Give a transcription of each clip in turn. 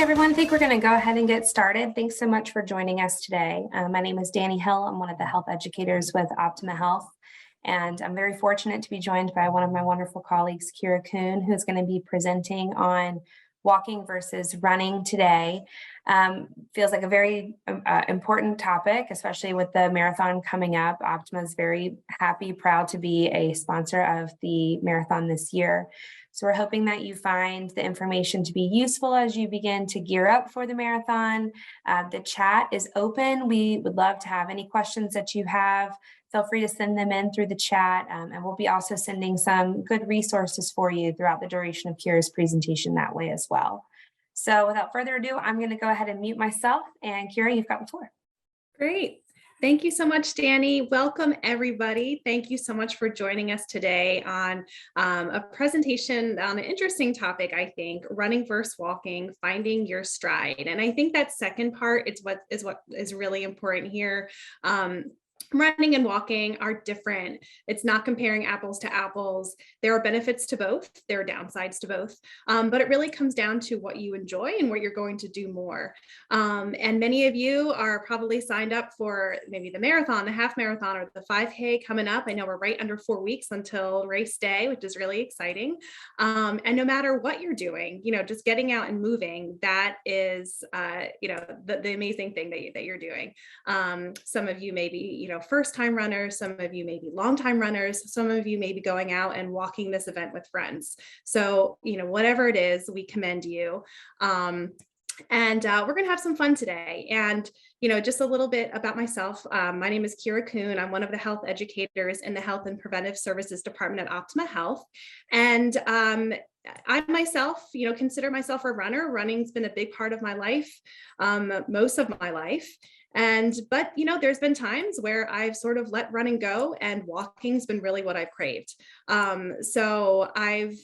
everyone. I think we're going to go ahead and get started. Thanks so much for joining us today. My name is Dani Hill. I'm one of the health educators with Optima Health, and I'm very fortunate to be joined by one of my wonderful colleagues, Kira Kuhn, who's going to be presenting on walking versus running today. Feels like a very important topic, especially with the marathon coming up. Optima is very happy, proud to be a sponsor of the marathon this year. So we're hoping that you find the information to be useful as you begin to gear up for the marathon. The chat is open. We would love to have any questions that you have. Feel free to send them in through the chat, and we'll be also sending some good resources for you throughout the duration of Kira's presentation that way as well. So without further ado, I'm going to go ahead and mute myself, and Kira, you've got the floor. Great. Thank you so much, Dani. Welcome, everybody. Thank you so much for joining us today on a presentation on an interesting topic, I think, running versus walking, finding your stride. And I think that second part is what is really important here. Running and walking are different. It's not comparing apples to apples. There are benefits to both. There are downsides to both. But it really comes down to what you enjoy and what you're going to do more. And many of you are probably signed up for maybe the marathon, the half marathon, or the 5K coming up. I know we're right under 4 weeks until race day, which is really exciting. And no matter what you're doing, just getting out and moving, that is, the amazing thing that you're doing. Some of you may be, first-time runners, some of you may be long-time runners, some of you may be going out and walking this event with friends. So, whatever it is, we commend you. And we're going to have some fun today. And, just a little bit about myself. My name is Kira Kuhn. I'm one of the health educators in the Health and Preventive Services Department at Optima Health. And I myself, consider myself a runner. Running's been a big part of my life, most of my life. But there's been times where I've sort of let running go, and walking's been really what I've craved. So I've,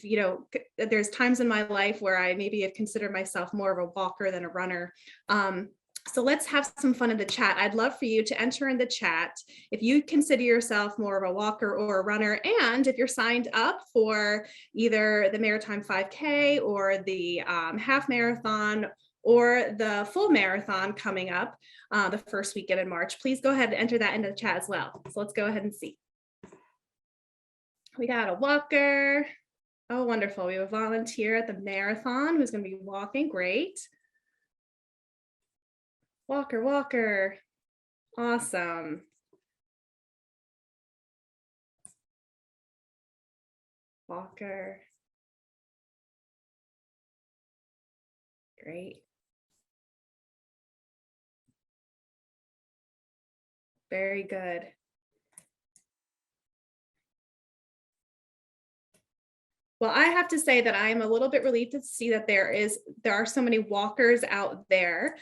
there's times in my life where I maybe have considered myself more of a walker than a runner. So let's have some fun in the chat. I'd love for you to enter in the chat if you consider yourself more of a walker or a runner, and if you're signed up for either the Maritime 5K or the half marathon or the full marathon coming up the first weekend in March, please go ahead and enter that into the chat as well. So let's go ahead and see. We got a walker. Oh, wonderful. We have a volunteer at the marathon who's going to be walking. Great. Walker. Awesome. Walker. Great. Very good. Well, I have to say that I'm a little bit relieved to see that there are so many walkers out there.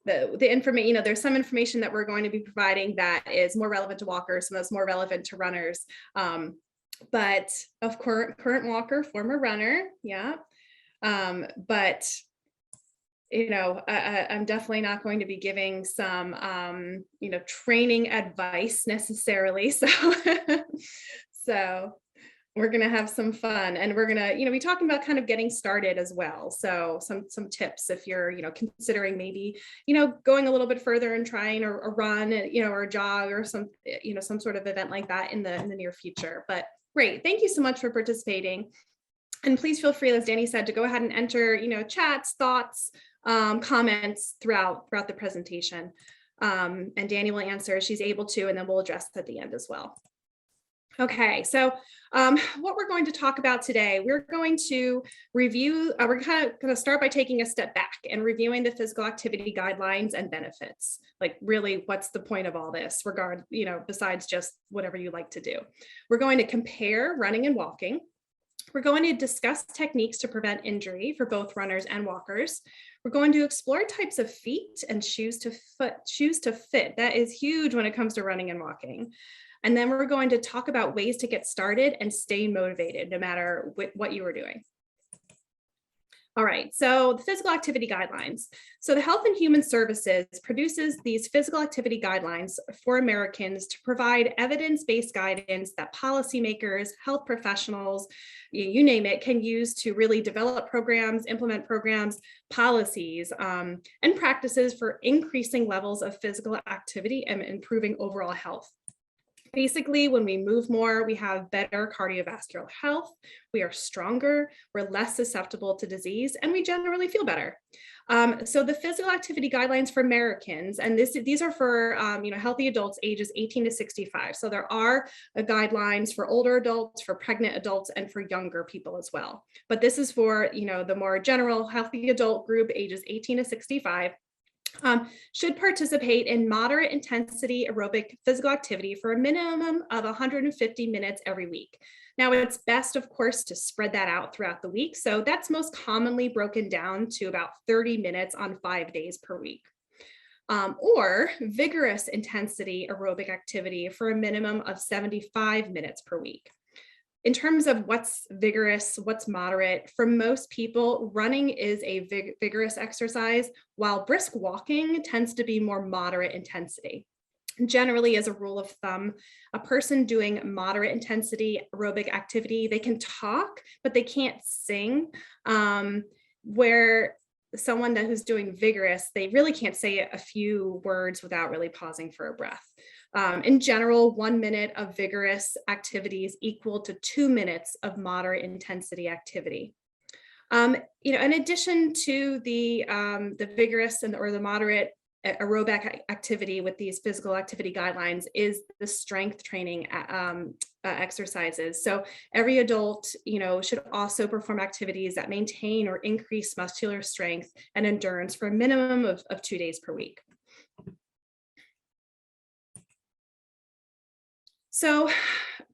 The information, there's some information that we're going to be providing that is more relevant to walkers, some that's more relevant to runners. But of current walker, former runner, yeah. But I'm definitely not going to be giving some, training advice necessarily. So we're going to have some fun, and we're going to, be talking about kind of getting started as well. So some tips if you're, considering maybe, going a little bit further and trying a run, or a jog or some sort of event like that in the near future. But great. Thank you so much for participating. And please feel free, as Dani said, to go ahead and enter, chats, thoughts, comments throughout the presentation. And Dani will answer as she's able to, and then we'll address at the end as well. Okay, so what we're going to talk about today, we're going to review, we're kind of going to start by taking a step back and reviewing the physical activity guidelines and benefits. Like, really, what's the point of all this besides just whatever you like to do. We're going to compare running and walking. We're going to discuss techniques to prevent injury for both runners and walkers. We're going to explore types of feet and shoes to fit. That is huge when it comes to running and walking. And then we're going to talk about ways to get started and stay motivated no matter what you are doing. All right, so the physical activity guidelines. So the Health and Human Services produces these physical activity guidelines for Americans to provide evidence-based guidance that policymakers, health professionals, you name it, can use to really develop programs, implement programs, policies, and practices for increasing levels of physical activity and improving overall health. Basically, when we move more, we have better cardiovascular health, we are stronger, we're less susceptible to disease, and we generally feel better. So the physical activity guidelines for Americans, and these are for healthy adults ages 18 to 65. So there are guidelines for older adults, for pregnant adults, and for younger people as well. But this is for the more general healthy adult group ages 18 to 65. Should participate in moderate intensity aerobic physical activity for a minimum of 150 minutes every week. Now, it's best, of course, to spread that out throughout the week. So that's most commonly broken down to about 30 minutes on 5 days per week. Or vigorous intensity aerobic activity for a minimum of 75 minutes per week. In terms of what's vigorous, what's moderate, for most people, running is a vigorous exercise, while brisk walking tends to be more moderate intensity. Generally, as a rule of thumb, a person doing moderate intensity aerobic activity, they can talk, but they can't sing, where someone who's doing vigorous, they really can't say a few words without really pausing for a breath. In general, 1 minute of vigorous activity is equal to 2 minutes of moderate intensity activity. In addition to the vigorous or the moderate aerobic activity with these physical activity guidelines is the strength training exercises. So every adult, should also perform activities that maintain or increase muscular strength and endurance for a minimum of 2 days per week. So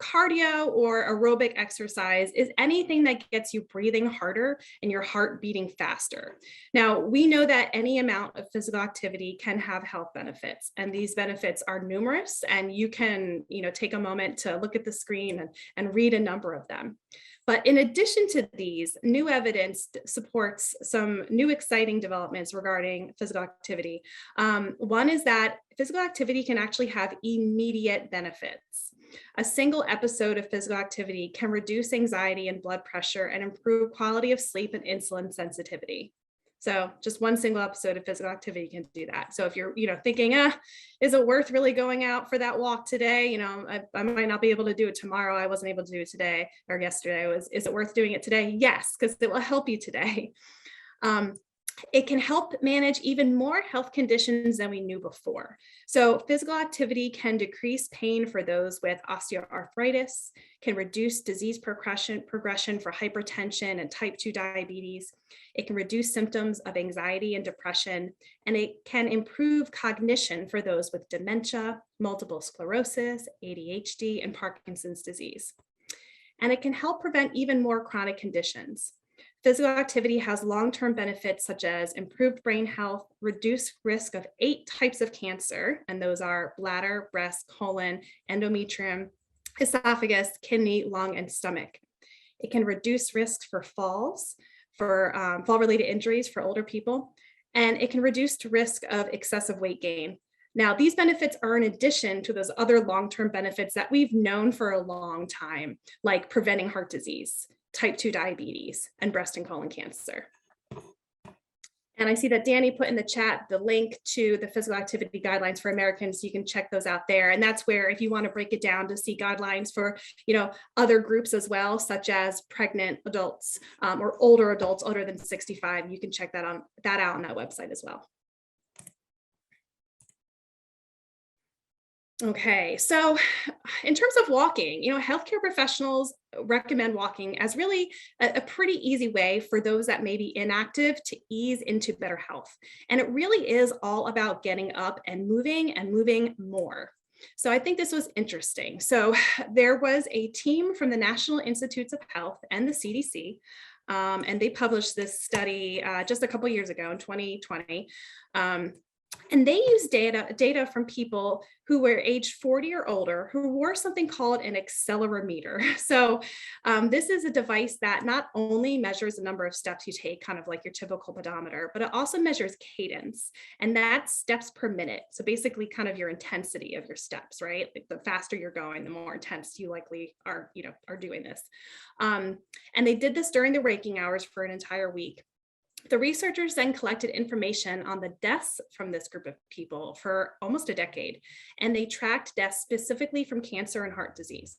cardio or aerobic exercise is anything that gets you breathing harder and your heart beating faster. Now, we know that any amount of physical activity can have health benefits, and these benefits are numerous, and you can, take a moment to look at the screen and read a number of them. But in addition to these, new evidence supports some new exciting developments regarding physical activity. One is that physical activity can actually have immediate benefits. A single episode of physical activity can reduce anxiety and blood pressure and improve quality of sleep and insulin sensitivity. So just one single episode of physical activity can do that. So if you're, thinking, is it worth really going out for that walk today? I might not be able to do it tomorrow. I wasn't able to do it today or yesterday. Is it worth doing it today? Yes, because it will help you today. It can help manage even more health conditions than we knew before. So physical activity can decrease pain for those with osteoarthritis, can reduce disease progression for hypertension and type 2 diabetes. It can reduce symptoms of anxiety and depression, and it can improve cognition for those with dementia, multiple sclerosis, ADHD, and Parkinson's disease. And it can help prevent even more chronic conditions. Physical activity has long-term benefits such as improved brain health, reduced risk of 8 types of cancer, and those are bladder, breast, colon, endometrium, esophagus, kidney, lung, and stomach. It can reduce risks for falls, for fall-related injuries for older people, and it can reduce the risk of excessive weight gain. Now, these benefits are in addition to those other long-term benefits that we've known for a long time, like preventing heart disease, type 2 diabetes, and breast and colon cancer. And I see that Dani put in the chat the link to the physical activity guidelines for Americans, so you can check those out there. And that's where, if you want to break it down to see guidelines for, other groups as well, such as pregnant adults or older adults older than 65, you can check that out on that website as well. Okay, so in terms of walking, healthcare professionals recommend walking as really a pretty easy way for those that may be inactive to ease into better health. And it really is all about getting up and moving more. So I think this was interesting. So there was a team from the National Institutes of Health and the CDC, and they published this study just a couple years ago in 2020. And they used data from people who were aged 40 or older who wore something called an accelerometer. So this is a device that not only measures the number of steps you take, kind of like your typical pedometer, but it also measures cadence, and that's steps per minute. So basically kind of your intensity of your steps, right? Like the faster you're going, the more intense you likely are doing this. And they did this during the waking hours for an entire week. The researchers then collected information on the deaths from this group of people for almost a decade, and they tracked deaths specifically from cancer and heart disease.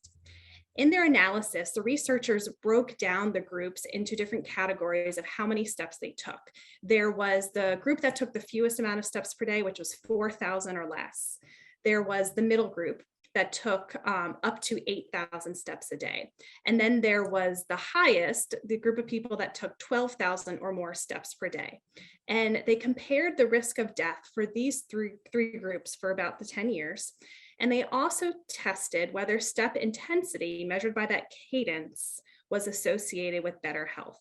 In their analysis, the researchers broke down the groups into different categories of how many steps they took. There was the group that took the fewest amount of steps per day, which was 4,000 or less. There was the middle group that took up to 8,000 steps a day. And then there was the highest, the group of people that took 12,000 or more steps per day. And they compared the risk of death for these three groups for about the 10 years. And they also tested whether step intensity measured by that cadence was associated with better health.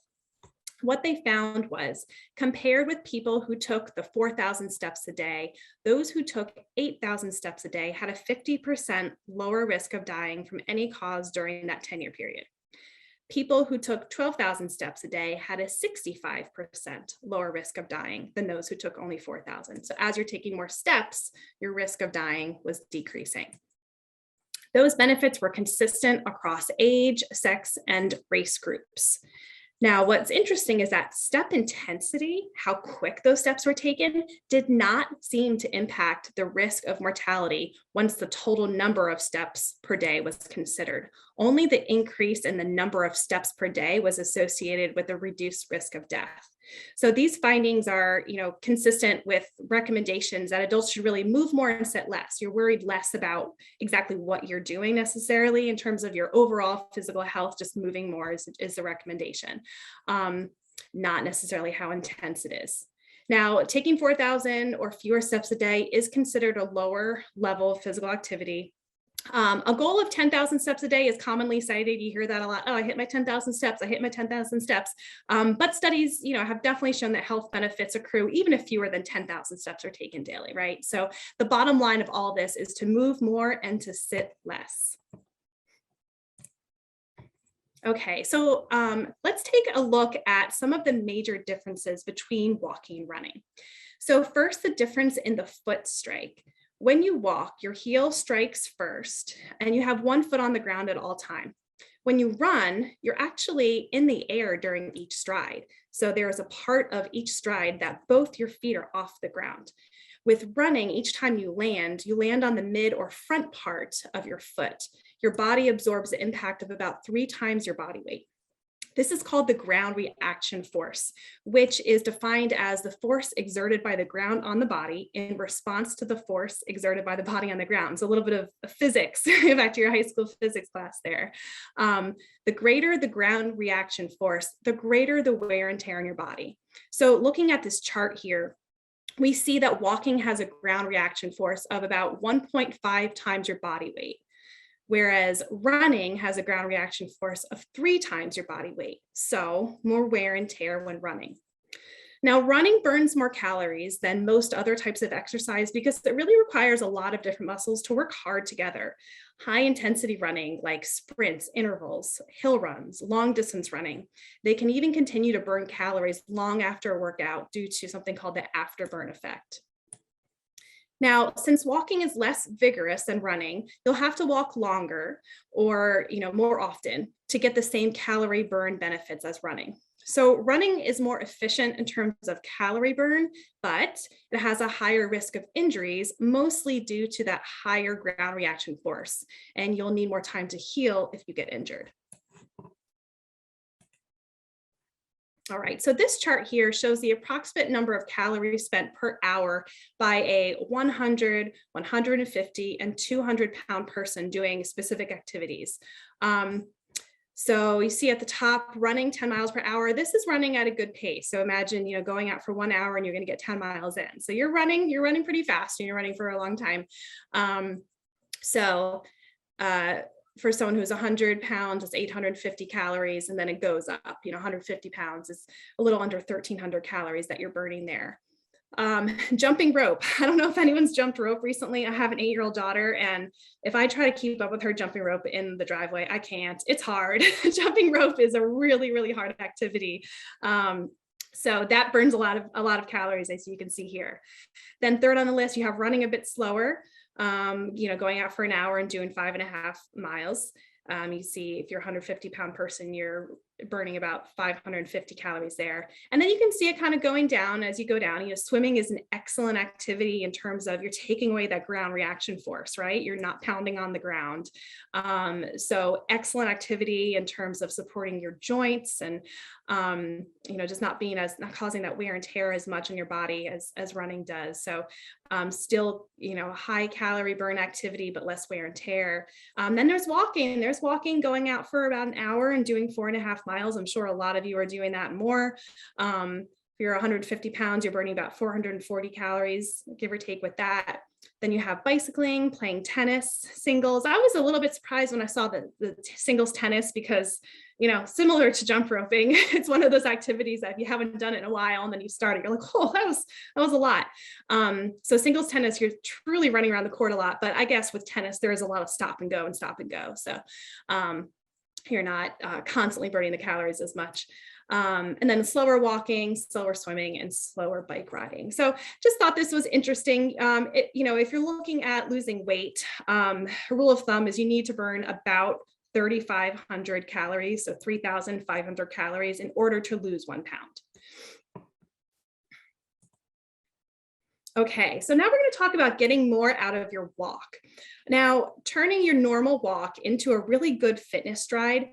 What they found was, compared with people who took the 4,000 steps a day, those who took 8,000 steps a day had a 50% lower risk of dying from any cause during that 10-year period. People who took 12,000 steps a day had a 65% lower risk of dying than those who took only 4,000. So as you're taking more steps, your risk of dying was decreasing. Those benefits were consistent across age, sex, and race groups. Now, what's interesting is that step intensity, how quick those steps were taken, did not seem to impact the risk of mortality once the total number of steps per day was considered. Only the increase in the number of steps per day was associated with a reduced risk of death. So these findings are, consistent with recommendations that adults should really move more and sit less. You're worried less about exactly what you're doing necessarily in terms of your overall physical health. Just moving more is the recommendation, not necessarily how intense it is. Now, taking 4,000 or fewer steps a day is considered a lower level of physical activity. A goal of 10,000 steps a day is commonly cited. You hear that a lot. Oh, I hit my 10,000 steps. I hit my 10,000 steps. But studies, have definitely shown that health benefits accrue even if fewer than 10,000 steps are taken daily, right? So the bottom line of all this is to move more and to sit less. Okay, so let's take a look at some of the major differences between walking and running. So first, the difference in the foot strike. When you walk, your heel strikes first, and you have one foot on the ground at all time. When you run, you're actually in the air during each stride. So there is a part of each stride that both your feet are off the ground. With running, each time you land on the mid or front part of your foot. Your body absorbs the impact of about 3 times your body weight. This is called the ground reaction force, which is defined as the force exerted by the ground on the body in response to the force exerted by the body on the ground. So a little bit of physics, back to your high school physics class there. The greater the ground reaction force, the greater the wear and tear on your body. So looking at this chart here, we see that walking has a ground reaction force of about 1.5 times your body weight, whereas running has a ground reaction force of 3 times your body weight. So more wear and tear when running. Now, running burns more calories than most other types of exercise because it really requires a lot of different muscles to work hard together. High intensity running like sprints, intervals, hill runs, long distance running, they can even continue to burn calories long after a workout due to something called the afterburn effect. Now, since walking is less vigorous than running, you'll have to walk longer or more often to get the same calorie burn benefits as running. So running is more efficient in terms of calorie burn, but it has a higher risk of injuries, mostly due to that higher ground reaction force, and you'll need more time to heal if you get injured. All right, so this chart here shows the approximate number of calories spent per hour by a 100, 150, and 200-pound person doing specific activities. So you see at the top, running 10 miles per hour. This is running at a good pace. So imagine, going out for 1 hour and you're going to get 10 miles in. So you're running pretty fast and you're running for a long time. For someone who's 100 pounds, it's 850 calories, and then it goes up. 150 pounds is a little under 1,300 calories that you're burning there. Jumping rope. I don't know if anyone's jumped rope recently. I have an 8-year-old daughter, and if I try to keep up with her jumping rope in the driveway, I can't. It's hard. Jumping rope is a really, really hard activity. So that burns a lot of calories, as you can see here. Then third on the list, you have running a bit slower, going out for an hour and doing 5.5 miles. You see if you're a 150-pound person, you're burning about 550 calories there. And then you can see it kind of going down as you go down. Swimming is an excellent activity in terms of you're taking away that ground reaction force, right? You're not pounding on the ground. So excellent activity in terms of supporting your joints and, just not causing that wear and tear as much in your body as running does. So still, high calorie burn activity, but less wear and tear. Then there's walking. There's walking, going out for about an hour and doing 4.5 miles. I'm sure a lot of you are doing that more. If you're 150 pounds, you're burning about 440 calories, give or take with that. Then you have bicycling, playing tennis, singles. I was a little bit surprised when I saw the singles tennis because, similar to jump roping, it's one of those activities that if you haven't done it in a while and then you start it, you're like, oh, that was a lot. So singles tennis, you're truly running around the court a lot. But I guess with tennis, there is a lot of stop and go. So you're not constantly burning the calories as much. And then slower walking, slower swimming, and slower bike riding. So just thought this was interesting. If you're looking at losing weight, a rule of thumb is you need to burn about 3,500 calories, so 3,500 calories in order to lose 1 pound. Okay, so now we're going to talk about getting more out of your walk. Now, turning your normal walk into a really good fitness stride,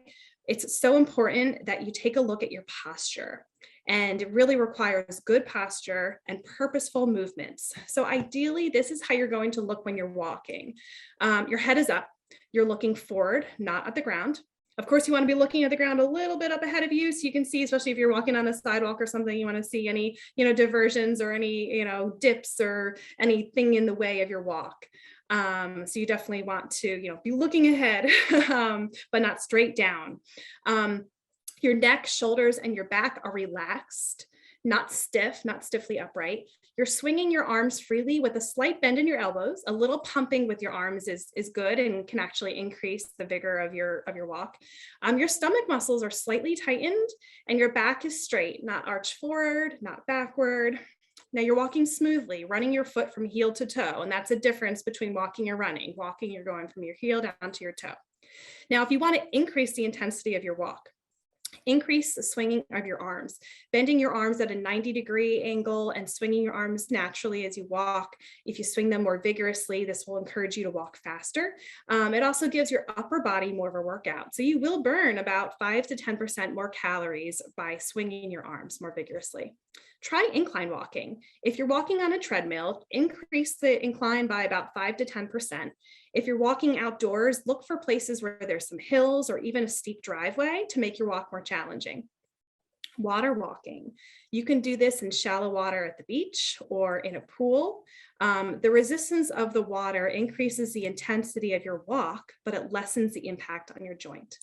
it's so important that you take a look at your posture. And it really requires good posture and purposeful movements. So ideally, this is how you're going to look when you're walking. Your head is up. You're looking forward, not at the ground. Of course, you want to be looking at the ground a little bit up ahead of you so you can see, especially if you're walking on a sidewalk or something, you want to see any, diversions or any, dips or anything in the way of your walk. So you definitely want to, be looking ahead, but not straight down. Your neck, shoulders, and your back are relaxed, not stiff, not stiffly upright. You're swinging your arms freely with a slight bend in your elbows. A little pumping with your arms is good and can actually increase the vigor of your walk. Your stomach muscles are slightly tightened and your back is straight, not arched forward, not backward. Now you're walking smoothly, running your foot from heel to toe. And that's a difference between walking and running. Walking, you're going from your heel down to your toe. Now, if you want to increase the intensity of your walk, increase the swinging of your arms, bending your arms at a 90-degree angle and swinging your arms naturally as you walk. If you swing them more vigorously, this will encourage you to walk faster. It also gives your upper body more of a workout. So you will burn about 5 to 10% more calories by swinging your arms more vigorously. Try incline walking. If you're walking on a treadmill, increase the incline by about 5 to 10%. If you're walking outdoors, look for places where there's some hills or even a steep driveway to make your walk more challenging. Water walking. You can do this in shallow water at the beach or in a pool. The resistance of the water increases the intensity of your walk, but it lessens the impact on your joint.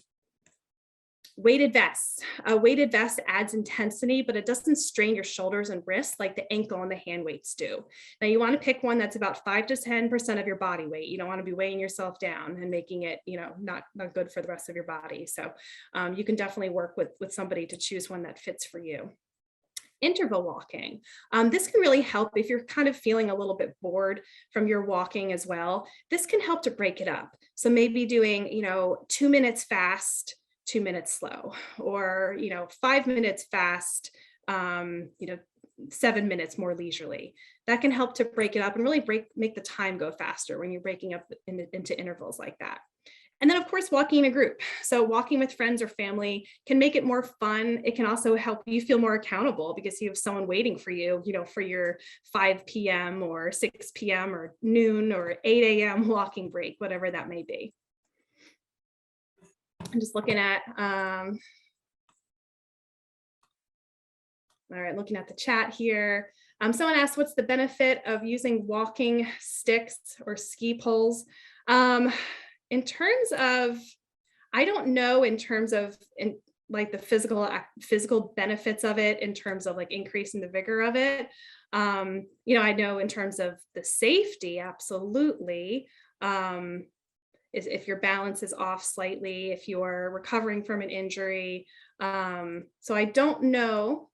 Weighted vests. A weighted vest adds intensity, but it doesn't strain your shoulders and wrists like the ankle and the hand weights do. Now you want to pick one that's about 5 to 10% of your body weight. You don't want to be weighing yourself down and making it, not good for the rest of your body. So you can definitely work with somebody to choose one that fits for you. Interval walking. This can really help if you're kind of feeling a little bit bored from your walking as well. This can help to break it up. So maybe doing, 2 minutes fast, 2 minutes slow, or 5 minutes fast, 7 minutes more leisurely. That can help to break it up and really make the time go faster when you're breaking up into intervals like that. And then of course, walking in a group. So walking with friends or family can make it more fun. It can also help you feel more accountable because you have someone waiting for you, for your 5 p.m. or 6 p.m. or noon or 8 a.m. walking break, whatever that may be. I'm just looking at, looking at the chat here. Someone asked, what's the benefit of using walking sticks or ski poles? In terms of, I don't know in terms of like the physical benefits of it in terms of like increasing the vigor of it. You know, I know in terms of the safety, absolutely. Is if your balance is off slightly, if you're recovering from an injury. So I don't know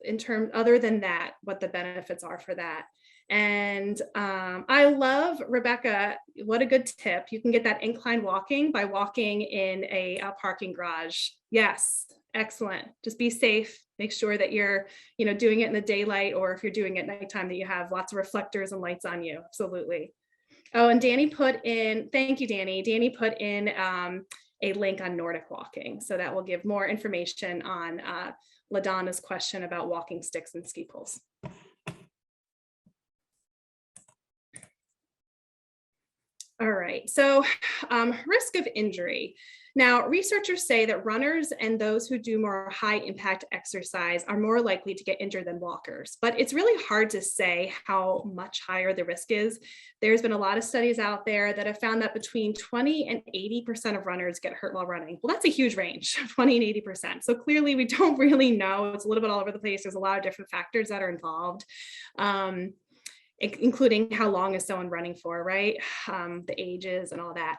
in terms other than that, what the benefits are for that. And I love, Rebecca, what a good tip. You can get that incline walking by walking in a parking garage. Yes, excellent. Just be safe. Make sure that you're, you know, doing it in the daylight, or if you're doing it at nighttime, that you have lots of reflectors and lights on you. Absolutely. Oh, and Danny put in, thank you, Danny. Danny put in a link on Nordic walking. So that will give more information on LaDonna's question about walking sticks and ski poles. All right, so risk of injury. Now, researchers say that runners and those who do more high impact exercise are more likely to get injured than walkers, but it's really hard to say how much higher the risk is. There's been a lot of studies out there that have found that between 20 and 80% of runners get hurt while running. Well, that's a huge range, 20 and 80%. So clearly we don't really know. It's a little bit all over the place. There's a lot of different factors that are involved. Including how long is someone running for, right? The ages and all that.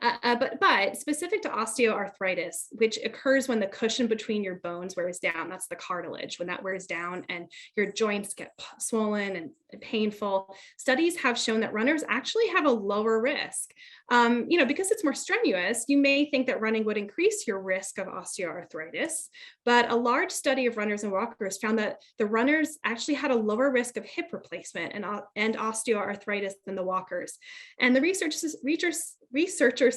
But specific to osteoarthritis, which occurs when the cushion between your bones wears down, that's the cartilage, when that wears down and your joints get swollen and painful, studies have shown that runners actually have a lower risk. You know, because it's more strenuous, you may think that running would increase your risk of osteoarthritis, but a large study of runners and walkers found that the runners actually had a lower risk of hip replacement and osteoarthritis than the walkers. And the researchers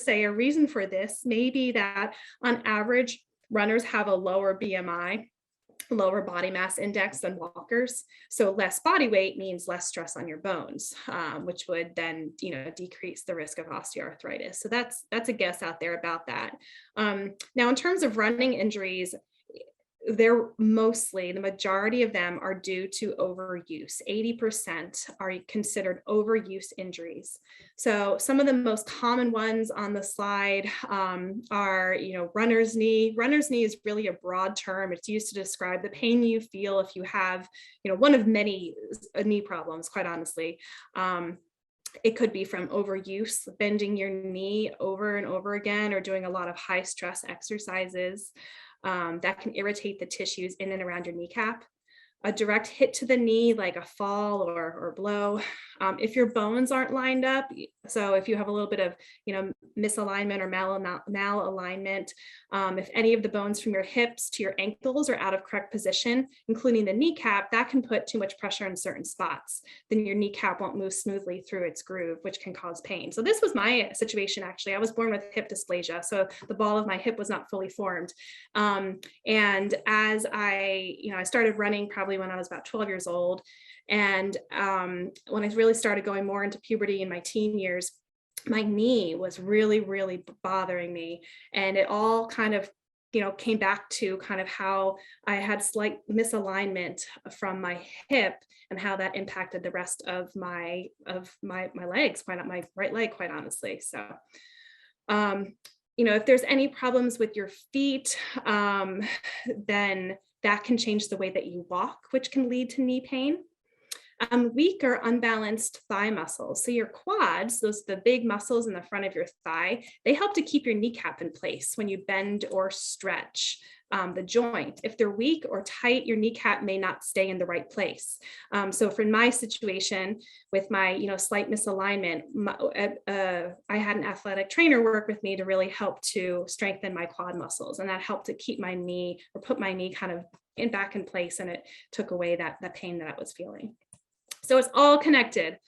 say a reason for this may be that on average, runners have a lower BMI, lower body mass index than walkers. So less body weight means less stress on your bones, which would then, you know, decrease the risk of osteoarthritis. So that's a guess out there about that. Now, in terms of running injuries, they're mostly, the majority of them are due to overuse. 80% are considered overuse injuries. So some of the most common ones on the slide are, you know, runner's knee. Runner's knee is really a broad term. It's used to describe the pain you feel if you have, you know, one of many knee problems, quite honestly. It could be from overuse, bending your knee over and over again, or doing a lot of high stress exercises. That can irritate the tissues in and around your kneecap. A direct hit to the knee, like a fall or blow. If your bones aren't lined up, so if you have a little bit of, you know, misalignment or malalignment, if any of the bones from your hips to your ankles are out of correct position, including the kneecap, that can put too much pressure in certain spots. Then your kneecap won't move smoothly through its groove, which can cause pain. So this was my situation, actually. I was born with hip dysplasia, so the ball of my hip was not fully formed. And as I started running probably when I was about 12 years old. And when I really started going more into puberty in my teen years, my knee was really, really bothering me. And it all kind of, you know, came back to kind of how I had slight misalignment from my hip and how that impacted the rest of my legs, my right leg, quite honestly. So, you know, if there's any problems with your feet, then that can change the way that you walk, which can lead to knee pain. Weak or unbalanced thigh muscles. So your quads, the big muscles in the front of your thigh, they help to keep your kneecap in place when you bend or stretch the joint. If they're weak or tight, your kneecap may not stay in the right place. So for my situation with my, you know, slight misalignment, I had an athletic trainer work with me to really help to strengthen my quad muscles, and that helped to keep my knee, or put my knee kind of back in place, and it took away that pain that I was feeling. So it's all connected.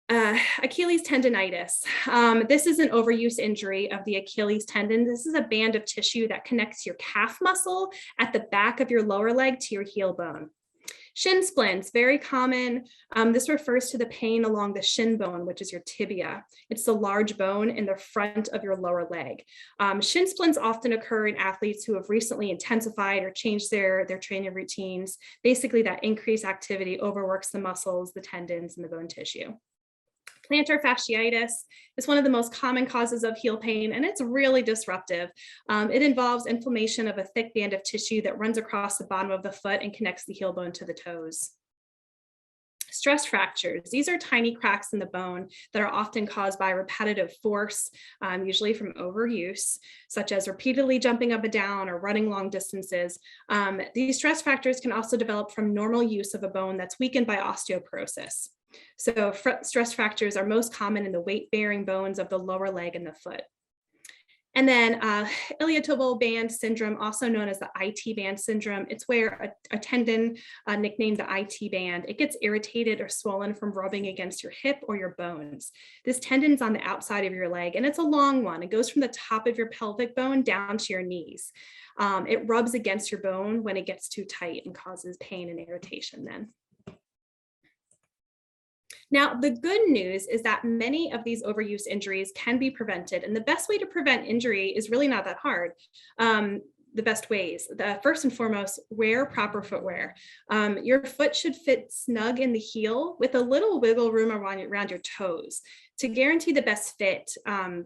Achilles tendonitis. This is an overuse injury of the Achilles tendon. This is a band of tissue that connects your calf muscle at the back of your lower leg to your heel bone. Shin splints, very common. This refers to the pain along the shin bone, which is your tibia. It's the large bone in the front of your lower leg. Shin splints often occur in athletes who have recently intensified or changed their training routines. Basically, that increased activity overworks the muscles, the tendons, and the bone tissue. Plantar fasciitis is one of the most common causes of heel pain, and it's really disruptive. It involves inflammation of a thick band of tissue that runs across the bottom of the foot and connects the heel bone to the toes. Stress fractures. These are tiny cracks in the bone that are often caused by repetitive force, usually from overuse, such as repeatedly jumping up and down or running long distances. These stress fractures can also develop from normal use of a bone that's weakened by osteoporosis. So stress fractures are most common in the weight-bearing bones of the lower leg and the foot. And then iliotobal band syndrome, also known as the IT band syndrome. It's where a tendon nicknamed the IT band, it gets irritated or swollen from rubbing against your hip or your bones. This tendon's on the outside of your leg, and it's a long one. It goes from the top of your pelvic bone down to your knees. It rubs against your bone when it gets too tight and causes pain and irritation then. Now, the good news is that many of these overuse injuries can be prevented, and the best way to prevent injury is really not that hard. The best ways, first and foremost, wear proper footwear. Your foot should fit snug in the heel with a little wiggle room around your toes. To guarantee the best fit,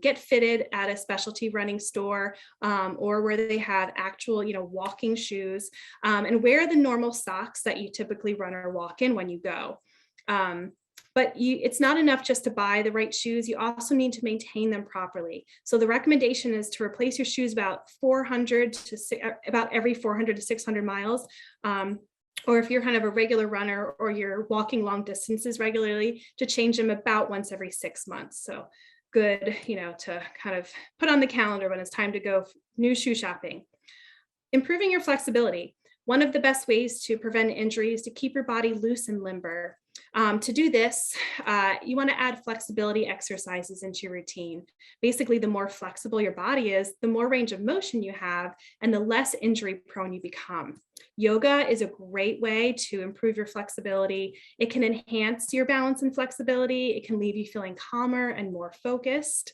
get fitted at a specialty running store or where they have actual, walking shoes, and wear the normal socks that you typically run or walk in when you go. But it's not enough just to buy the right shoes. You also need to maintain them properly. So the recommendation is to replace your shoes about every 400 to 600 miles. Or if you're kind of a regular runner or you're walking long distances regularly, to change them about once every 6 months. So good, to kind of put on the calendar when it's time to go new shoe shopping. Improving your flexibility. One of the best ways to prevent injury is to keep your body loose and limber. To do this, you want to add flexibility exercises into your routine. Basically, the more flexible your body is, the more range of motion you have, and the less injury prone you become. Yoga is a great way to improve your flexibility. It can enhance your balance and flexibility. It can leave you feeling calmer and more focused.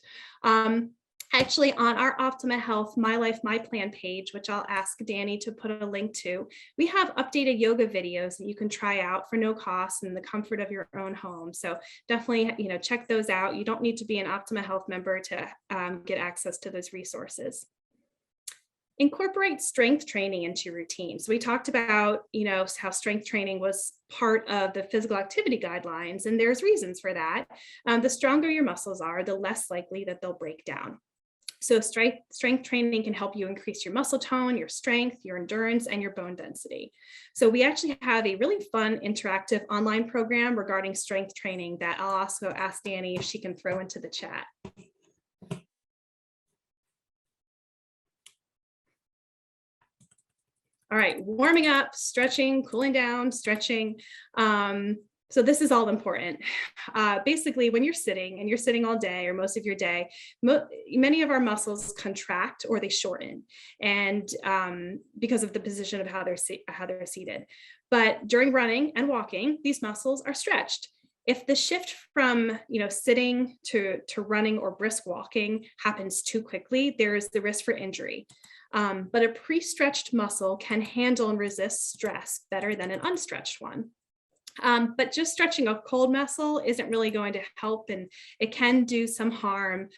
Actually, on our Optima Health My Life, My Plan page, which I'll ask Dani to put a link to, we have updated yoga videos that you can try out for no cost in the comfort of your own home. So definitely, check those out. You don't need to be an Optima Health member to get access to those resources. Incorporate strength training into your routine. So we talked about, how strength training was part of the physical activity guidelines, and there's reasons for that. The stronger your muscles are, the less likely that they'll break down. So strength training can help you increase your muscle tone, your strength, your endurance, and your bone density. So we actually have a really fun interactive online program regarding strength training that I'll also ask Dani if she can throw into the chat. All right, warming up, stretching, cooling down, stretching. So this is all important. Basically, when you're sitting and you're sitting all day or most of your day, many of our muscles contract or they shorten, and because of the position of how they're seated. But during running and walking, these muscles are stretched. If the shift from sitting to running or brisk walking happens too quickly, there is the risk for injury. But a pre-stretched muscle can handle and resist stress better than an unstretched one. But just stretching a cold muscle isn't really going to help, and it can do some harm.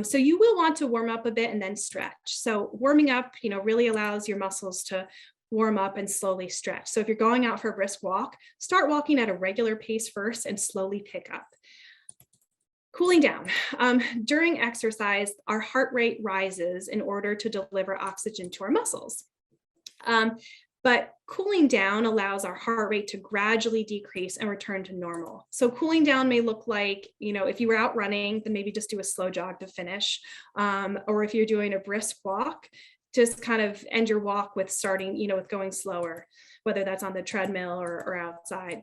So you will want to warm up a bit and then stretch. So warming up, really allows your muscles to warm up and slowly stretch. So if you're going out for a brisk walk, start walking at a regular pace first and slowly pick up. Cooling down. During exercise, our heart rate rises in order to deliver oxygen to our muscles. But cooling down allows our heart rate to gradually decrease and return to normal. So cooling down may look like, if you were out running, then maybe just do a slow jog to finish. Or if you're doing a brisk walk, just kind of end your walk with with going slower, whether that's on the treadmill or outside.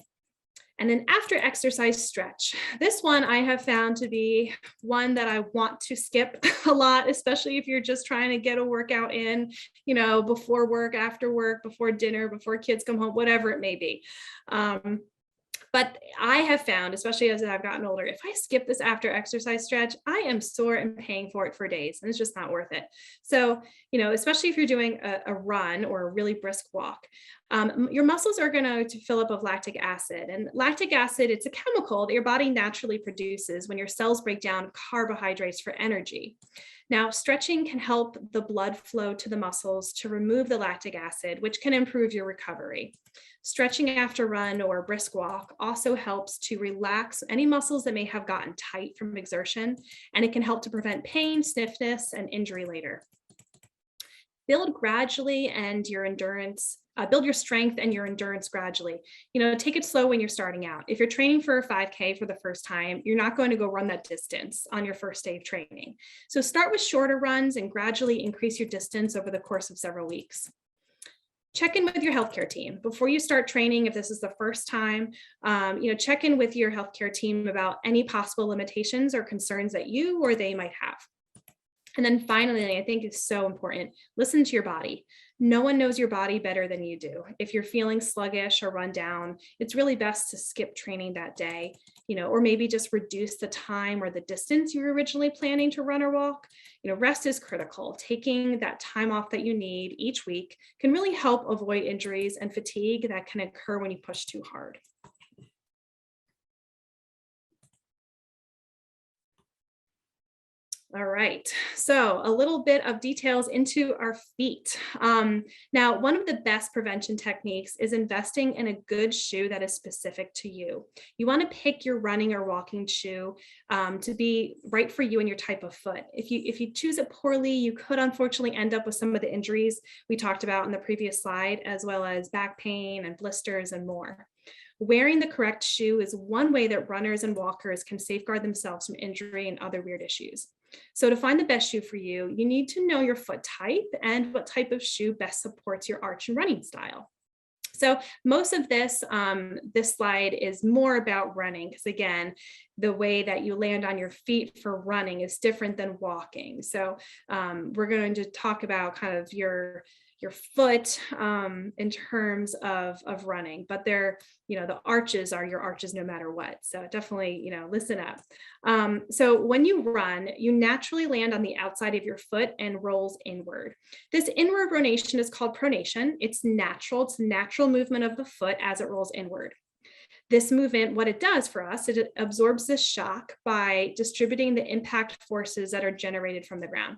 And then after exercise, stretch. This one I have found to be one that I want to skip a lot, especially if you're just trying to get a workout in, before work, after work, before dinner, before kids come home, whatever it may be. But I have found, especially as I've gotten older, if I skip this after exercise stretch, I am sore and paying for it for days, and it's just not worth it. So, especially if you're doing a run or a really brisk walk, your muscles are going to fill up with lactic acid. And lactic acid, it's a chemical that your body naturally produces when your cells break down carbohydrates for energy. Now, stretching can help the blood flow to the muscles to remove the lactic acid, which can improve your recovery. Stretching after run or brisk walk also helps to relax any muscles that may have gotten tight from exertion, and it can help to prevent pain, stiffness, and injury later. Build gradually and your endurance, build your strength and your endurance gradually. Take it slow when you're starting out. If you're training for a 5K for the first time, you're not going to go run that distance on your first day of training. So start with shorter runs and gradually increase your distance over the course of several weeks. Check in with your healthcare team before you start training. If this is the first time, check in with your healthcare team about any possible limitations or concerns that you or they might have. And then finally, I think it's so important, listen to your body. No one knows your body better than you do. If you're feeling sluggish or run down, it's really best to skip training that day, or maybe just reduce the time or the distance you were originally planning to run or walk. Rest is critical. Taking that time off that you need each week can really help avoid injuries and fatigue that can occur when you push too hard. All right, so a little bit of details into our feet. Now, one of the best prevention techniques is investing in a good shoe that is specific to you. You want to pick your running or walking shoe to be right for you and your type of foot. If you choose it poorly, you could unfortunately end up with some of the injuries we talked about in the previous slide, as well as back pain and blisters and more. Wearing the correct shoe is one way that runners and walkers can safeguard themselves from injury and other weird issues. So to find the best shoe for you, you need to know your foot type and what type of shoe best supports your arch and running style. So most of this slide is more about running, because again, the way that you land on your feet for running is different than walking. So we're going to talk about kind of your foot in terms of running, but they're, the arches are your arches no matter what. So definitely, listen up. So when you run, you naturally land on the outside of your foot and rolls inward. This inward pronation is called pronation. It's natural. It's the natural movement of the foot as it rolls inward. This movement, what it does for us, it absorbs this shock by distributing the impact forces that are generated from the ground.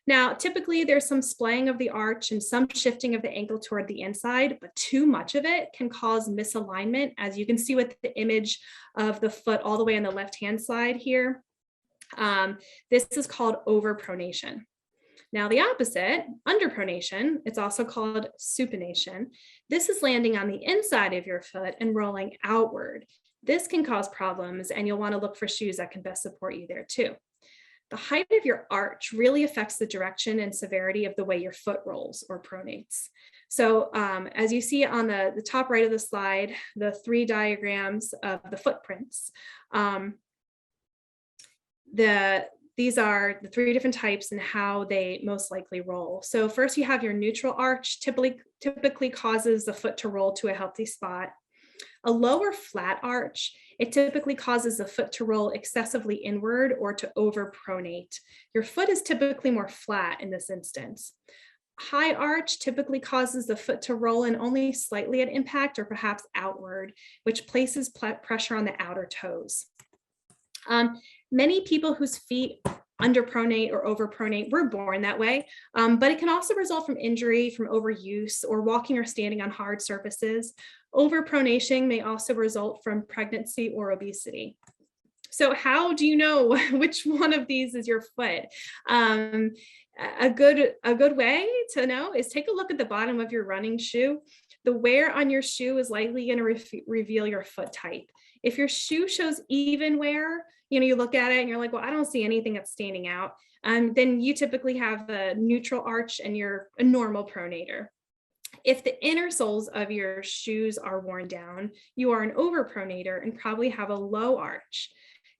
Now, typically there's some splaying of the arch and some shifting of the ankle toward the inside, but too much of it can cause misalignment, as you can see with the image of the foot all the way on the left-hand side here. This is called overpronation. Now the opposite, underpronation, it's also called supination. This is landing on the inside of your foot and rolling outward. This can cause problems, and you'll want to look for shoes that can best support you there too. The height of your arch really affects the direction and severity of the way your foot rolls or pronates. So as you see on the top right of the slide, the 3 diagrams of the footprints, these are the 3 different types and how they most likely roll. So first you have your neutral arch, typically causes the foot to roll to a healthy spot. A lower flat arch, it typically causes the foot to roll excessively inward or to overpronate. Your foot is typically more flat in this instance. High arch typically causes the foot to roll in only slightly at impact or perhaps outward, which places pressure on the outer toes. Many people whose feet underpronate or overpronate were born that way, but it can also result from injury, from overuse, or walking or standing on hard surfaces. Overpronation may also result from pregnancy or obesity. So how do you know which one of these is your foot? A good way to know is take a look at the bottom of your running shoe. The wear on your shoe is likely going to reveal your foot type. If your shoe shows even wear, you look at it and you're like, well, I don't see anything that's standing out. Then you typically have a neutral arch and you're a normal pronator. If the inner soles of your shoes are worn down, you are an overpronator and probably have a low arch.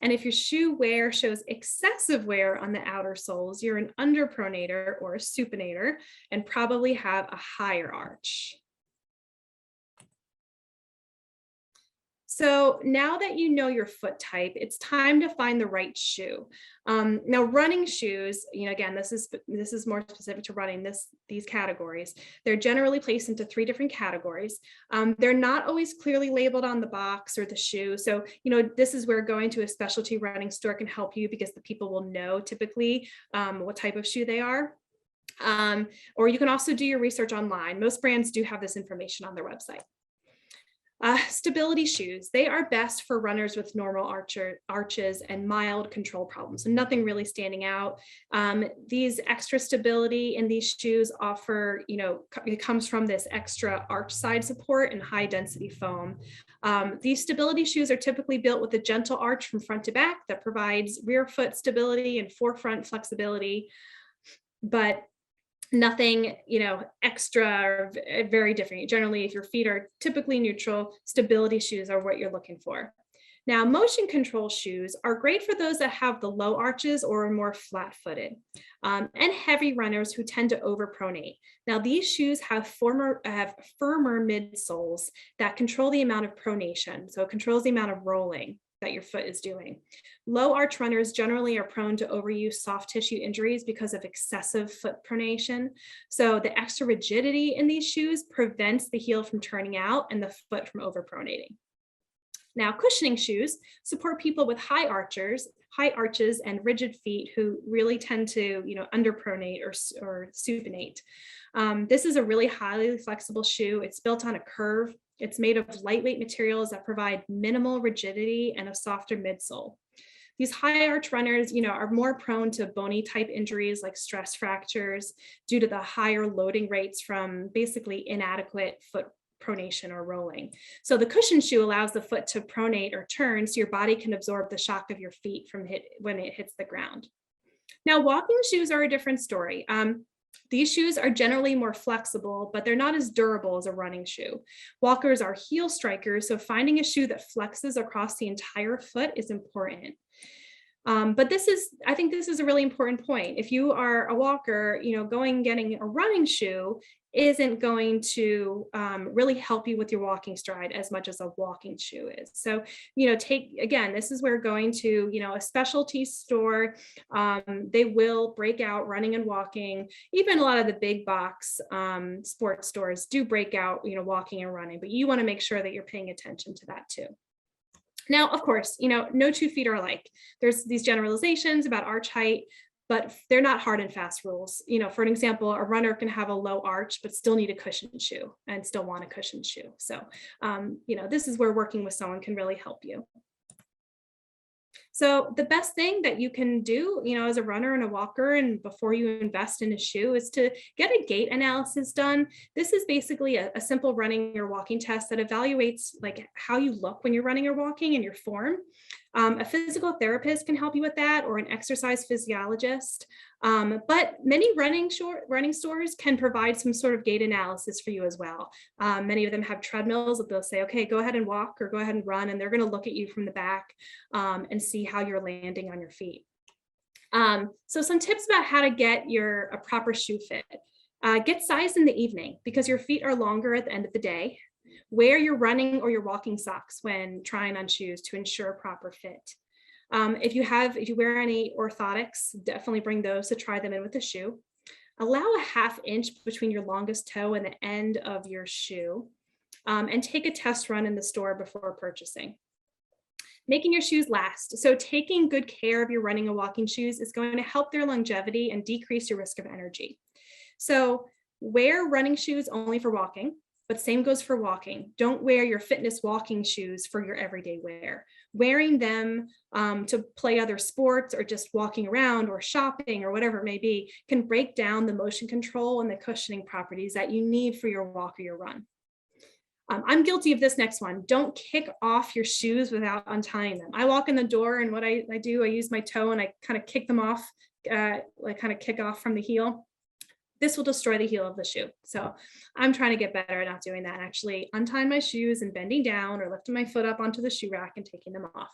And if your shoe wear shows excessive wear on the outer soles, you're an underpronator or a supinator and probably have a higher arch. So now that you know your foot type, it's time to find the right shoe. Now, running shoes, again, this is more specific to running. These categories, they're generally placed into 3 different categories. They're not always clearly labeled on the box or the shoe. So, this is where going to a specialty running store can help you, because the people will know typically what type of shoe they are. Or you can also do your research online. Most brands do have this information on their website. Stability shoes, they are best for runners with normal arches and mild control problems, so nothing really standing out. These extra stability in these shoes offer, it comes from this extra arch side support and high density foam. These stability shoes are typically built with a gentle arch from front to back that provides rear foot stability and forefront flexibility, but nothing, extra or very different. Generally, if your feet are typically neutral, stability shoes are what you're looking for. Now, motion control shoes are great for those that have the low arches or are more flat-footed, and heavy runners who tend to overpronate. Now, these shoes have firmer midsoles that control the amount of pronation, so it controls the amount of rolling that your foot is doing. Low arch runners generally are prone to overuse soft tissue injuries because of excessive foot pronation. So the extra rigidity in these shoes prevents the heel from turning out and the foot from overpronating. Now, cushioning shoes support people with high arches and rigid feet who really tend to, underpronate or supinate. This is a really highly flexible shoe. It's built on a curve. It's made of lightweight materials that provide minimal rigidity and a softer midsole. These high arch runners, are more prone to bony type injuries like stress fractures due to the higher loading rates from basically inadequate foot pronation or rolling. So the cushion shoe allows the foot to pronate or turn so your body can absorb the shock of your feet when it hits the ground. Now, walking shoes are a different story. These shoes are generally more flexible, but they're not as durable as a running shoe. Walkers are heel strikers, so finding a shoe that flexes across the entire foot is important. But I think this is a really important point. If you are a walker, getting a running shoe isn't going to really help you with your walking stride as much as a walking shoe is. So, this is where going to, a specialty store, they will break out running and walking. Even a lot of the big box sports stores do break out, walking and running, but you want to make sure that you're paying attention to that too. Now, of course, no 2 feet are alike. There's these generalizations about arch height, but they're not hard and fast rules. For an example, a runner can have a low arch, but still need a cushioned shoe and still want a cushioned shoe. So, this is where working with someone can really help you. So the best thing that you can do, as a runner and a walker, and before you invest in a shoe, is to get a gait analysis done. This is basically a simple running or walking test that evaluates like how you look when you're running or walking and your form. A physical therapist can help you with that, or an exercise physiologist. But many running stores can provide some sort of gait analysis for you as well. Many of them have treadmills that they'll say, okay, go ahead and walk or go ahead and run, and they're going to look at you from the back and see how you're landing on your feet. So some tips about how to get a proper shoe fit. Get sized in the evening because your feet are longer at the end of the day. Wear your running or your walking socks when trying on shoes to ensure proper fit. If you wear any orthotics, definitely bring those to try them in with the shoe. Allow a 1/2 inch between your longest toe and the end of your shoe, and take a test run in the store before purchasing. Making your shoes last. So taking good care of your running and walking shoes is going to help their longevity and decrease your risk of energy. So wear running shoes only for walking, but same goes for walking. Don't wear your fitness walking shoes for your everyday wear. Wearing them to play other sports or just walking around or shopping or whatever it may be can break down the motion control and the cushioning properties that you need for your walk or your run. I'm guilty of this next one. Don't kick off your shoes without untying them. I walk in the door, and what I do, I use my toe and I kind of kick them off, kick off from the heel. This will destroy the heel of the shoe. So I'm trying to get better at not doing that, actually untying my shoes and bending down or lifting my foot up onto the shoe rack and taking them off.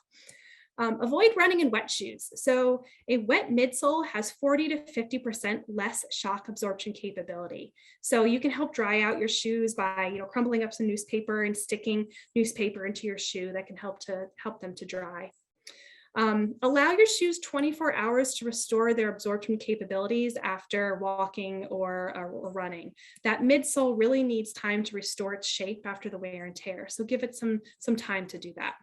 Avoid running in wet shoes. So a wet midsole has 40 to 50% less shock absorption capability. So you can help dry out your shoes by, crumbling up some newspaper and sticking newspaper into your shoe. That can help them to dry. Allow your shoes 24 hours to restore their absorption capabilities after walking or running. That midsole really needs time to restore its shape after the wear and tear. So give it some time to do that.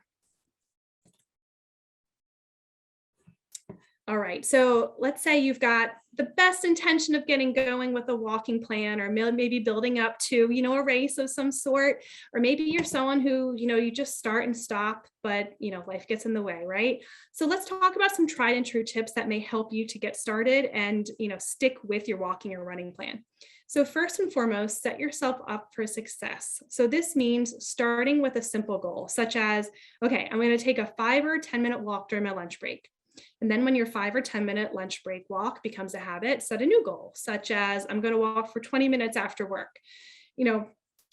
All right, so let's say you've got the best intention of getting going with a walking plan, or maybe building up to, a race of some sort, or maybe you're someone who, you just start and stop, but, life gets in the way, right? So let's talk about some tried and true tips that may help you to get started and, stick with your walking or running plan. So first and foremost, set yourself up for success. So this means starting with a simple goal, such as, okay, I'm going to take a 5 or 10-minute walk during my lunch break. And then when your 5 or 10-minute lunch break walk becomes a habit, set a new goal, such as I'm going to walk for 20 minutes after work.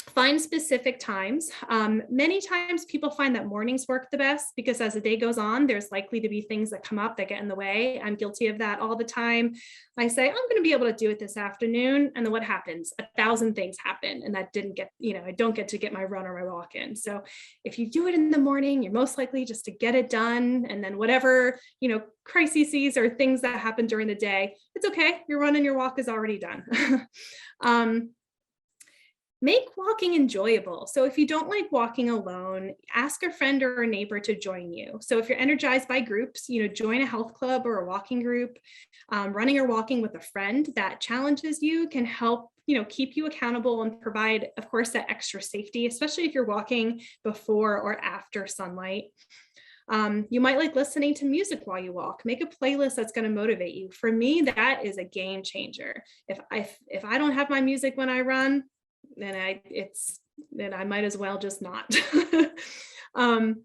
Find specific times. Many times people find that mornings work the best because as the day goes on, there's likely to be things that come up that get in the way. I'm guilty of that all the time. I say, I'm going to be able to do it this afternoon. And then what happens? 1,000 things happen. And that didn't get, I don't get to get my run or my walk in. So if you do it in the morning, you're most likely just to get it done. And then whatever, crises or things that happen during the day, it's okay. Your run and your walk is already done. Make walking enjoyable. So if you don't like walking alone, ask a friend or a neighbor to join you. So if you're energized by groups, join a health club or a walking group. Running or walking with a friend that challenges you can help, keep you accountable and provide, of course, that extra safety, especially if you're walking before or after sunlight. You might like listening to music while you walk. Make a playlist that's going to motivate you. For me, that is a game changer. If I don't have my music when I run, then I might as well just not.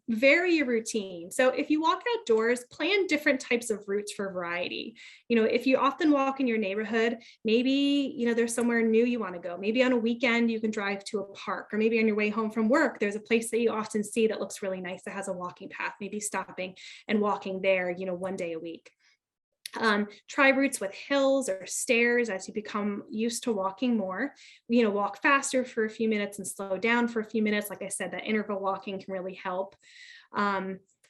Vary your routine. So if you walk outdoors, plan different types of routes for variety. If you often walk in your neighborhood, maybe, there's somewhere new you want to go. Maybe on a weekend you can drive to a park, or maybe on your way home from work, there's a place that you often see that looks really nice that has a walking path, maybe stopping and walking there, one day a week. Try routes with hills or stairs as you become used to walking more. Walk faster for a few minutes and slow down for a few minutes. Like I said, that interval walking can really help.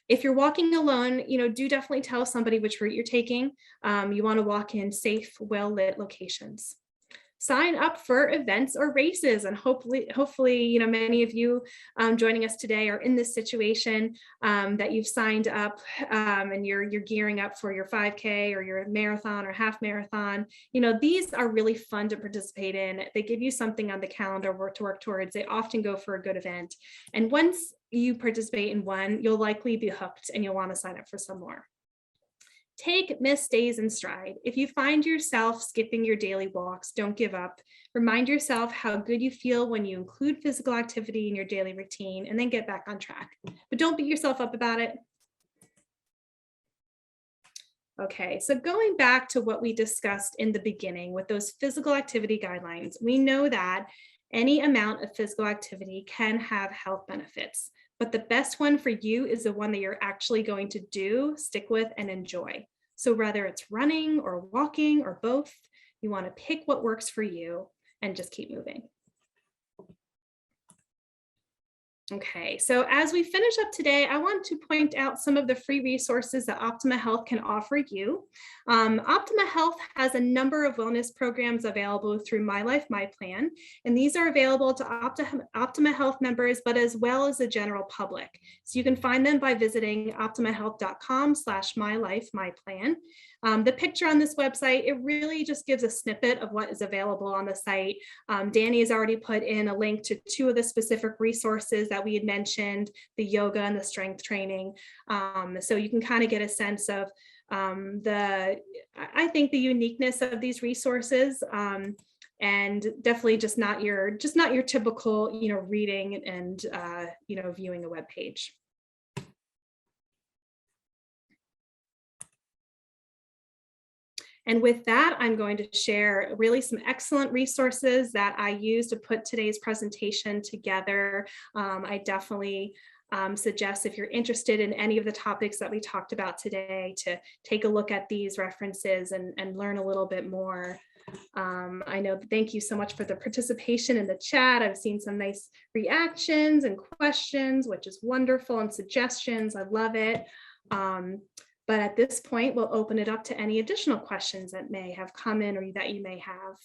If you're walking alone, do definitely tell somebody which route you're taking. You want to walk in safe, well-lit locations. Sign up for events or races, and hopefully, many of you joining us today are in this situation that you've signed up and you're gearing up for your 5K or your marathon or half marathon. These are really fun to participate in. They give you something on the calendar to work towards. They often go for a good event. And once you participate in one, you'll likely be hooked and you'll want to sign up for some more. Take missed days in stride. If you find yourself skipping your daily walks, don't give up. Remind yourself how good you feel when you include physical activity in your daily routine, and then get back on track. But don't beat yourself up about it. Okay, so going back to what we discussed in the beginning with those physical activity guidelines, we know that any amount of physical activity can have health benefits. But the best one for you is the one that you're actually going to do, stick with, and enjoy. So whether it's running or walking or both, you want to pick what works for you and just keep moving. Okay, so as we finish up today, I want to point out some of the free resources that Optima Health can offer you. Optima Health has a number of wellness programs available through My Life, My Plan, and these are available to Optima Health members, but as well as the general public. So you can find them by visiting optimahealth.com/mylifemyplan. The picture on this website, it really just gives a snippet of what is available on the site. Dani has already put in a link to 2 of the specific resources that we had mentioned, the yoga and the strength training. So you can kind of get a sense of I think the uniqueness of these resources, and definitely just not your typical, reading and, viewing a web page. And with that, I'm going to share really some excellent resources that I used to put today's presentation together. I definitely suggest, if you're interested in any of the topics that we talked about today, to take a look at these references and learn a little bit more. I know, thank you so much for the participation in the chat. I've seen some nice reactions and questions, which is wonderful, and suggestions. I love it. But at this point, we'll open it up to any additional questions that may have come in or that you may have.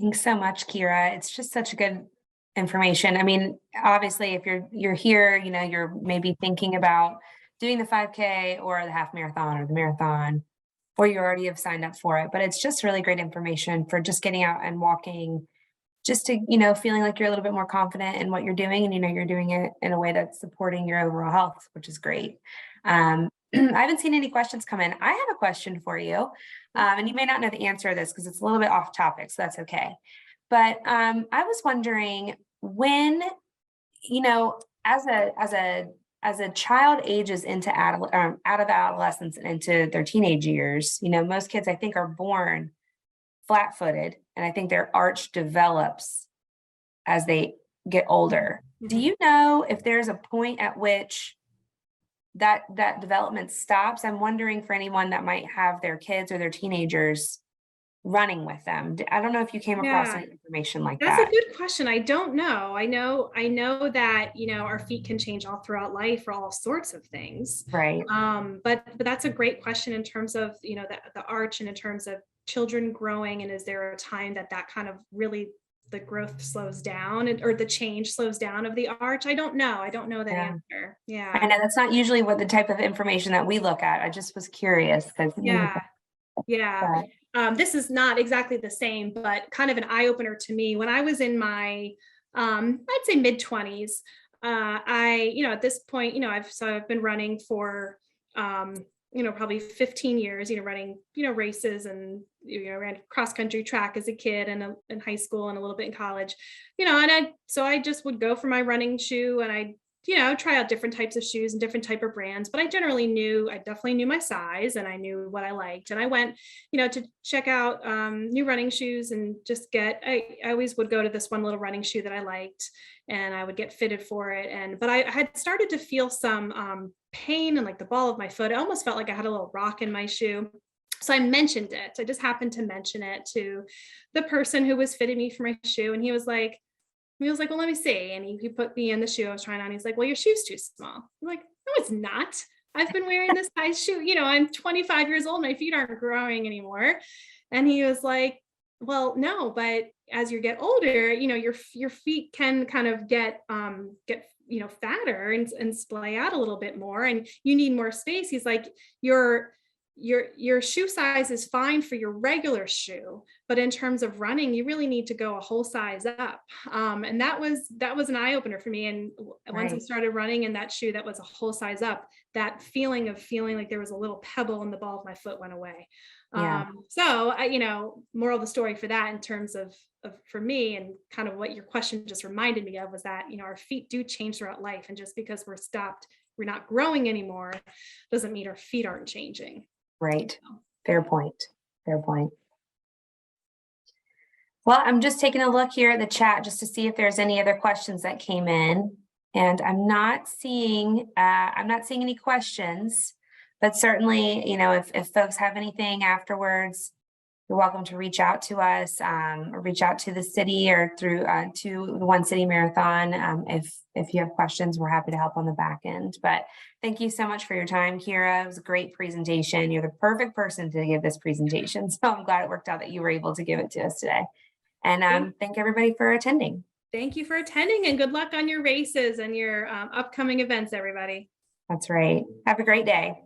Thanks so much, Kira. It's just such a good information. I mean, obviously, if you're here, you're maybe thinking about doing the 5K or the half marathon or the marathon, or you already have signed up for it. But it's just really great information for just getting out and walking, just to, feeling like you're a little bit more confident in what you're doing, and you're doing it in a way that's supporting your overall health, which is great. I haven't seen any questions come in. I have a question for you, and you may not know the answer to this because it's a little bit off topic, so that's okay. But I was wondering, when, as a child ages into out of adolescence and into their teenage years, most kids, I think, are born flat-footed, and I think their arch develops as they get older. Mm-hmm. Do you know if there's a point at which that development stops? I'm wondering for anyone that might have their kids or their teenagers running with them. I don't know if you came across any information like that. That's a good question. I don't know. I know that, our feet can change all throughout life for all sorts of things. Right. But that's a great question in terms of, the arch, and in terms of children growing. And is there a time that kind of really, the growth slows down, or the change slows down of the arch? I don't know that answer. Yeah. I know that's not usually what the type of information that we look at. I just was curious. Yeah. This is not exactly the same, but kind of an eye opener to me. When I was in my, I'd say mid-20s, at this point, I've been running for, probably 15 years, running, races, and, ran cross country track as a kid and in high school and a little bit in college, and I just would go for my running shoe, and I try out different types of shoes and different type of brands, but I definitely knew my size, and I knew what I liked. And I went, to check out new running shoes, and just I always would go to this one little running shoe that I liked, and I would get fitted for it. But I had started to feel some pain in like the ball of my foot. It almost felt like I had a little rock in my shoe. So I mentioned it. I just happened to mention it to the person who was fitting me for my shoe. And he was like, well, let me see. And he put me in the shoe I was trying on. He's like, well, your shoe's too small. I'm like, no, it's not. I've been wearing this size shoe. I'm 25 years old. My feet aren't growing anymore. And he was like, well, no, but as you get older, your feet can kind of get fatter and splay out a little bit more, and you need more space. He's like, your shoe size is fine for your regular shoe, but in terms of running, you really need to go a whole size up. And that was an eye opener for me. And once I started running in that shoe that was a whole size up, that feeling like there was a little pebble in the ball of my foot went away. Yeah. So moral of the story for that, in terms of for me, and kind of what your question just reminded me of, was that, our feet do change throughout life. And just because we're not growing anymore, doesn't mean our feet aren't changing. Right. Fair point. Well, I'm just taking a look here at the chat just to see if there's any other questions that came in, and I'm not seeing any questions, but certainly, if folks have anything afterwards, you're welcome to reach out to us, or reach out to the city, or through to the One City Marathon. If you have questions, we're happy to help on the back end. But thank you so much for your time, Kira. It was a great presentation. You're the perfect person to give this presentation. So I'm glad it worked out that you were able to give it to us today. And thank everybody for attending. Thank you for attending, and good luck on your races and your upcoming events, everybody. That's right. Have a great day.